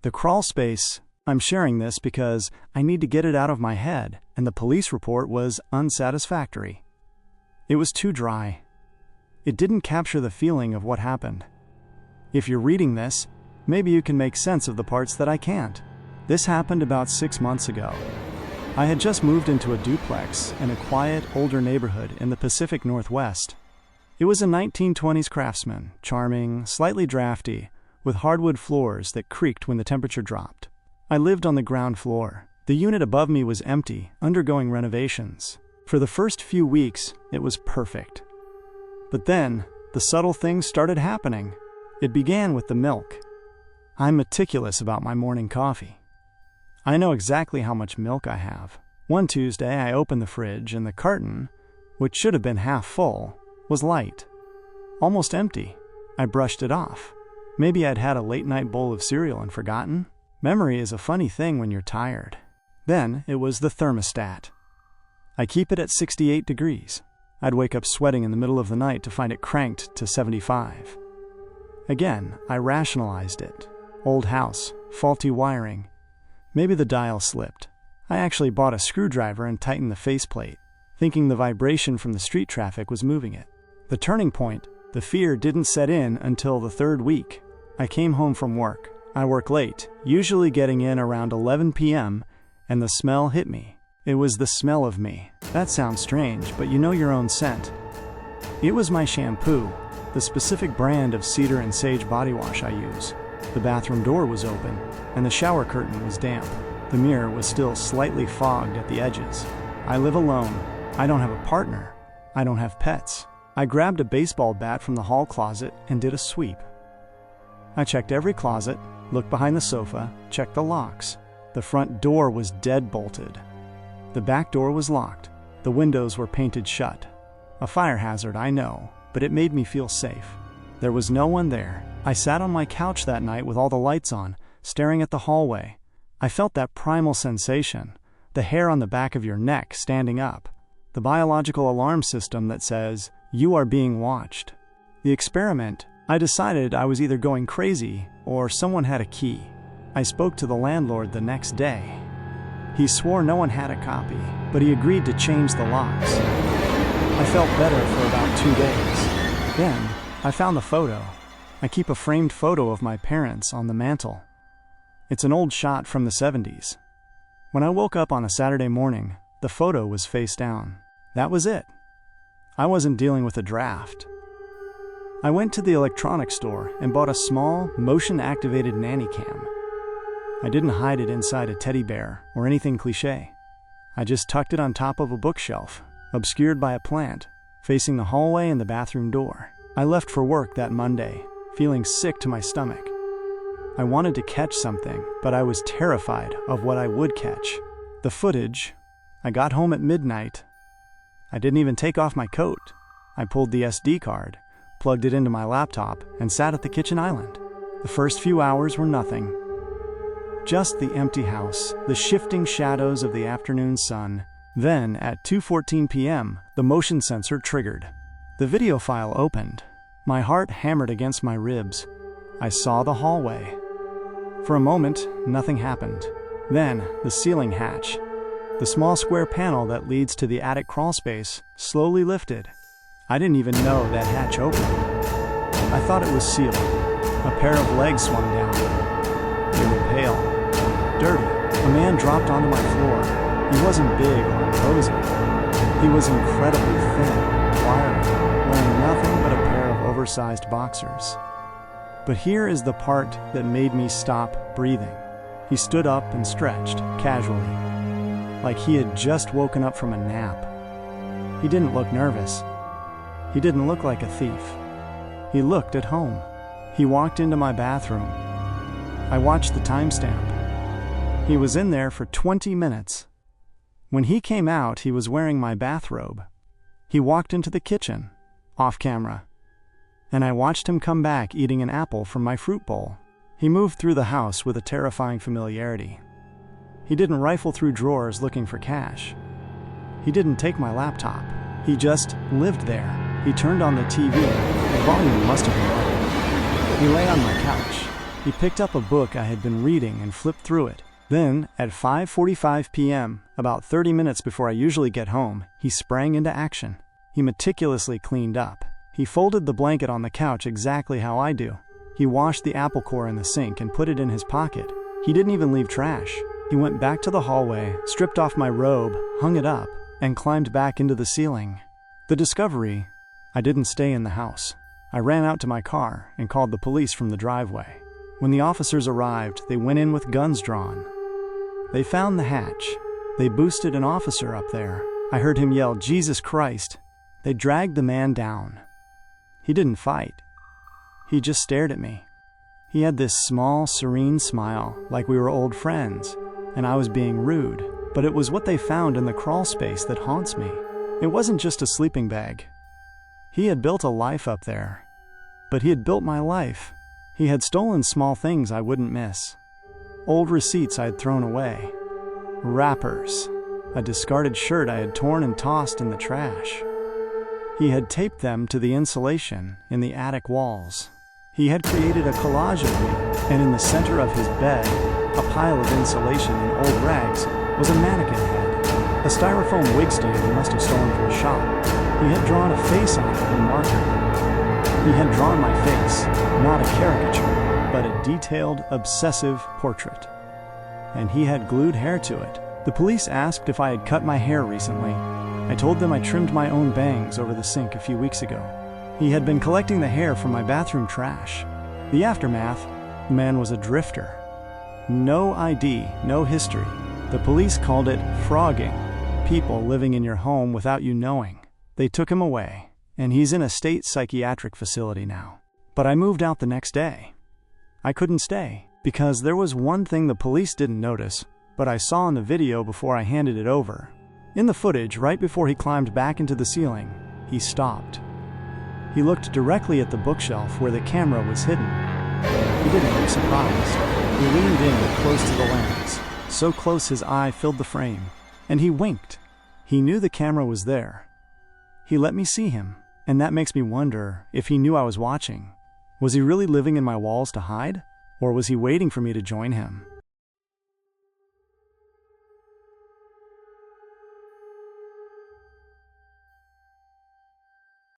The crawl space, I'm sharing this because I need to get it out of my head, and the police report was unsatisfactory. It was too dry. It didn't capture the feeling of what happened. If you're reading this, maybe you can make sense of the parts that I can't. This happened about 6 months ago. I had just moved into a duplex in a quiet, older neighborhood in the Pacific Northwest. It was a 1920s Craftsman, charming, slightly drafty, with hardwood floors that creaked when the temperature dropped. I lived on the ground floor. The unit above me was empty, undergoing renovations. For the first few weeks, it was perfect. But then, the subtle things started happening. It began with the milk. I'm meticulous about my morning coffee. I know exactly how much milk I have. One Tuesday, I opened the fridge, and the carton, which should have been half full, was light. Almost empty. I brushed it off. Maybe I'd had a late-night bowl of cereal and forgotten. Memory is a funny thing when you're tired. Then it was the thermostat. I keep it at 68 degrees. I'd wake up sweating in the middle of the night to find it cranked to 75. Again, I rationalized it. Old house, faulty wiring. Maybe the dial slipped. I actually bought a screwdriver and tightened the faceplate, thinking the vibration from the street traffic was moving it. The turning point, the fear, didn't set in until the third week. I came home from work. I work late, usually getting in around 11 p.m., and the smell hit me. It was the smell of me. That sounds strange, but you know your own scent. It was my shampoo, the specific brand of cedar and sage body wash I use. The bathroom door was open, and the shower curtain was damp. The mirror was still slightly fogged at the edges. I live alone. I don't have a partner. I don't have pets. I grabbed a baseball bat from the hall closet and did a sweep. I checked every closet, looked behind the sofa, checked the locks. The front door was dead-bolted. The back door was locked. The windows were painted shut. A fire hazard, I know, but it made me feel safe. There was no one there. I sat on my couch that night with all the lights on, staring at the hallway. I felt that primal sensation, the hair on the back of your neck standing up, the biological alarm system that says, you are being watched. The experiment, I decided I was either going crazy or someone had a key. I spoke to the landlord the next day. He swore no one had a copy, but he agreed to change the locks. I felt better for about 2 days. Then, I found the photo. I keep a framed photo of my parents on the mantle. It's an old shot from the 70s. When I woke up on a Saturday morning, the photo was face down. That was it. I wasn't dealing with a draft. I went to the electronics store and bought a small, motion-activated nanny cam. I didn't hide it inside a teddy bear or anything cliché. I just tucked it on top of a bookshelf, obscured by a plant, facing the hallway and the bathroom door. I left for work that Monday, feeling sick to my stomach. I wanted to catch something, but I was terrified of what I would catch. The footage. I got home at midnight. I didn't even take off my coat. I pulled the SD card, plugged it into my laptop, and sat at the kitchen island. The first few hours were nothing. Just the empty house, the shifting shadows of the afternoon sun. Then, at 2:14 p.m., the motion sensor triggered. The video file opened. My heart hammered against my ribs. I saw the hallway. For a moment, nothing happened. Then, the ceiling hatch, the small square panel that leads to the attic crawlspace, slowly lifted. I didn't even know that hatch opened. I thought it was sealed. A pair of legs swung down. They were pale, dirty. A man dropped onto my floor. He wasn't big or imposing. He was incredibly thin, wiry, wearing nothing but a pair of oversized boxers. But here is the part that made me stop breathing. He stood up and stretched, casually, like he had just woken up from a nap. He didn't look nervous. He didn't look like a thief. He looked at home. He walked into my bathroom. I watched the timestamp. He was in there for 20 minutes. When he came out, he was wearing my bathrobe. He walked into the kitchen, off camera, and I watched him come back eating an apple from my fruit bowl. He moved through the house with a terrifying familiarity. He didn't rifle through drawers looking for cash. He didn't take my laptop. He just lived there. He turned on the TV. The volume must have been low. He lay on my couch. He picked up a book I had been reading and flipped through it. Then, at 5:45 p.m., about 30 minutes before I usually get home, he sprang into action. He meticulously cleaned up. He folded the blanket on the couch exactly how I do. He washed the apple core in the sink and put it in his pocket. He didn't even leave trash. He went back to the hallway, stripped off my robe, hung it up, and climbed back into the ceiling. The discovery: I didn't stay in the house. I ran out to my car and called the police from the driveway. When the officers arrived, they went in with guns drawn. They found the hatch. They boosted an officer up there. I heard him yell, "Jesus Christ!" They dragged the man down. He didn't fight. He just stared at me. He had this small, serene smile, like we were old friends, and I was being rude. But it was what they found in the crawl space that haunts me. It wasn't just a sleeping bag. He had built a life up there. But he had built my life. He had stolen small things I wouldn't miss. Old receipts I had thrown away. Wrappers. A discarded shirt I had torn and tossed in the trash. He had taped them to the insulation in the attic walls. He had created a collage of me, and in the center of his bed, a pile of insulation and old rags, was a mannequin head. A styrofoam wig stand he must have stolen from a shop. He had drawn a face on it with a marker. He had drawn my face, not a caricature, but a detailed, obsessive portrait. And he had glued hair to it. The police asked if I had cut my hair recently. I told them I trimmed my own bangs over the sink a few weeks ago. He had been collecting the hair from my bathroom trash. The aftermath: the man was a drifter. No ID, no history. The police called it phrogging, people living in your home without you knowing. They took him away, and he's in a state psychiatric facility now. But I moved out the next day. I couldn't stay, because there was one thing the police didn't notice, but I saw in the video before I handed it over. In the footage, right before he climbed back into the ceiling, he stopped. He looked directly at the bookshelf where the camera was hidden. He didn't look surprised. He leaned in close to the lens, so close his eye filled the frame, and he winked. He knew the camera was there. He let me see him, and that makes me wonder if he knew I was watching. Was he really living in my walls to hide? Or was he waiting for me to join him?